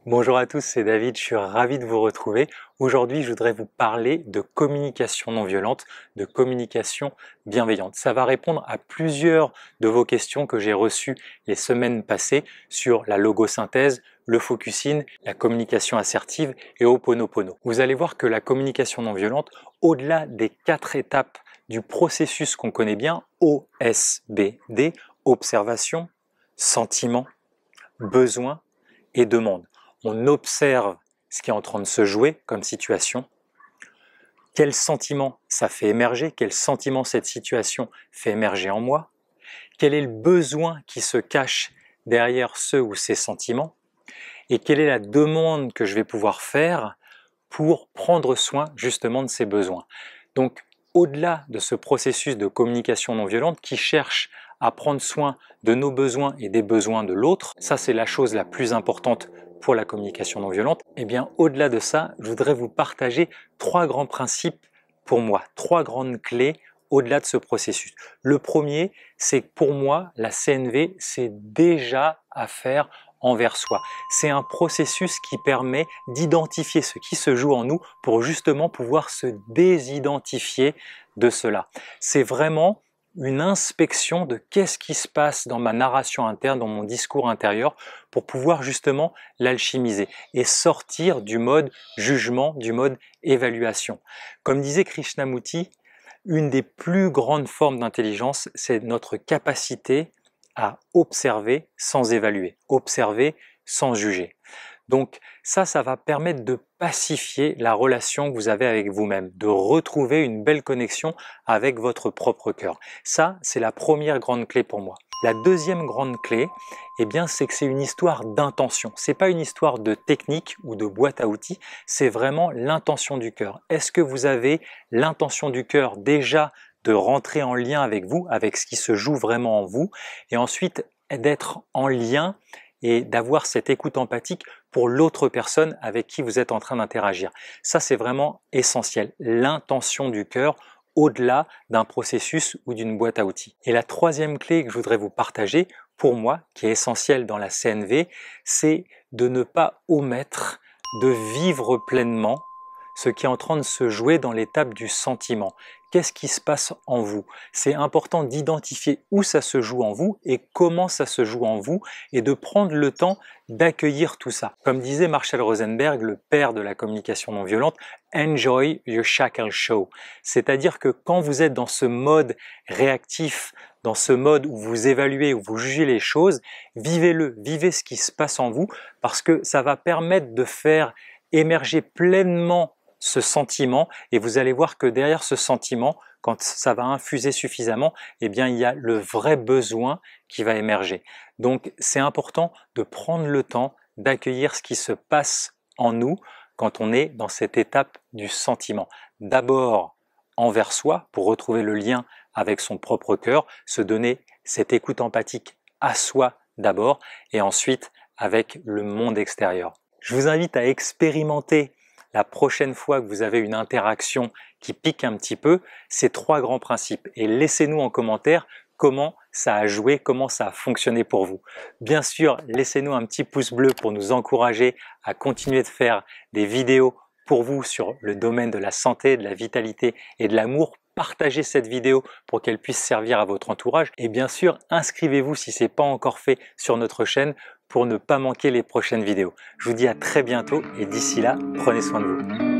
Bonjour à tous, c'est David, je suis ravi de vous retrouver. Aujourd'hui, je voudrais vous parler de communication non violente, de communication bienveillante. Ça va répondre à plusieurs de vos questions que j'ai reçues les semaines passées sur la logosynthèse, le focusing, la communication assertive et Ho'oponopono. Vous allez voir que la communication non violente, au-delà des 4 étapes du processus qu'on connaît bien, OSBD, observation, sentiment, besoin et demande. On observe ce qui est en train de se jouer comme situation, quel sentiment ça fait émerger, quel sentiment cette situation fait émerger en moi, quel est le besoin qui se cache derrière ce ou ces sentiments, et quelle est la demande que je vais pouvoir faire pour prendre soin justement de ces besoins. Donc, au-delà de ce processus de communication non violente qui cherche à prendre soin de nos besoins et des besoins de l'autre, ça c'est la chose la plus importante pour la communication non violente, et bien au-delà de ça, je voudrais vous partager 3 grands principes pour moi, 3 grandes clés au-delà de ce processus. Le premier, c'est que pour moi, la CNV, c'est déjà à faire envers soi. C'est un processus qui permet d'identifier ce qui se joue en nous pour justement pouvoir se désidentifier de cela. C'est vraiment une inspection de qu'est-ce qui se passe dans ma narration interne, dans mon discours intérieur, pour pouvoir justement l'alchimiser et sortir du mode jugement, du mode évaluation. Comme disait Krishnamurti, une des plus grandes formes d'intelligence, c'est notre capacité à observer sans évaluer, observer sans juger. Donc ça va permettre de pacifier la relation que vous avez avec vous-même, de retrouver une belle connexion avec votre propre cœur. Ça, c'est la première grande clé pour moi. La deuxième grande clé, eh bien, c'est que c'est une histoire d'intention. C'est pas une histoire de technique ou de boîte à outils, c'est vraiment l'intention du cœur. Est-ce que vous avez l'intention du cœur déjà de rentrer en lien avec vous, avec ce qui se joue vraiment en vous, et ensuite d'être en lien et d'avoir cette écoute empathique pour l'autre personne avec qui vous êtes en train d'interagir. Ça, c'est vraiment essentiel, l'intention du cœur au-delà d'un processus ou d'une boîte à outils. Et la troisième clé que je voudrais vous partager, pour moi, qui est essentielle dans la CNV, c'est de ne pas omettre de vivre pleinement ce qui est en train de se jouer dans l'étape du sentiment. Qu'est-ce qui se passe en vous? C'est important d'identifier où ça se joue en vous et comment ça se joue en vous et de prendre le temps d'accueillir tout ça. Comme disait Marshall Rosenberg, le père de la communication non violente, enjoy your shackle show. C'est-à-dire que quand vous êtes dans ce mode réactif, dans ce mode où vous évaluez, où vous jugez les choses, vivez-le, vivez ce qui se passe en vous parce que ça va permettre de faire émerger pleinement ce sentiment et vous allez voir que derrière ce sentiment, quand ça va infuser suffisamment, eh bien il y a le vrai besoin qui va émerger. Donc c'est important de prendre le temps d'accueillir ce qui se passe en nous quand on est dans cette étape du sentiment. D'abord envers soi pour retrouver le lien avec son propre cœur, se donner cette écoute empathique à soi d'abord et ensuite avec le monde extérieur. Je vous invite à expérimenter la prochaine fois que vous avez une interaction qui pique un petit peu, ces 3 grands principes et laissez-nous en commentaire comment ça a joué, comment ça a fonctionné pour vous. Bien sûr, laissez-nous un petit pouce bleu pour nous encourager à continuer de faire des vidéos pour vous sur le domaine de la santé, de la vitalité et de l'amour. Partagez cette vidéo pour qu'elle puisse servir à votre entourage et bien sûr, inscrivez-vous si ce n'est pas encore fait sur notre chaîne pour ne pas manquer les prochaines vidéos. Je vous dis à très bientôt et d'ici là, prenez soin de vous.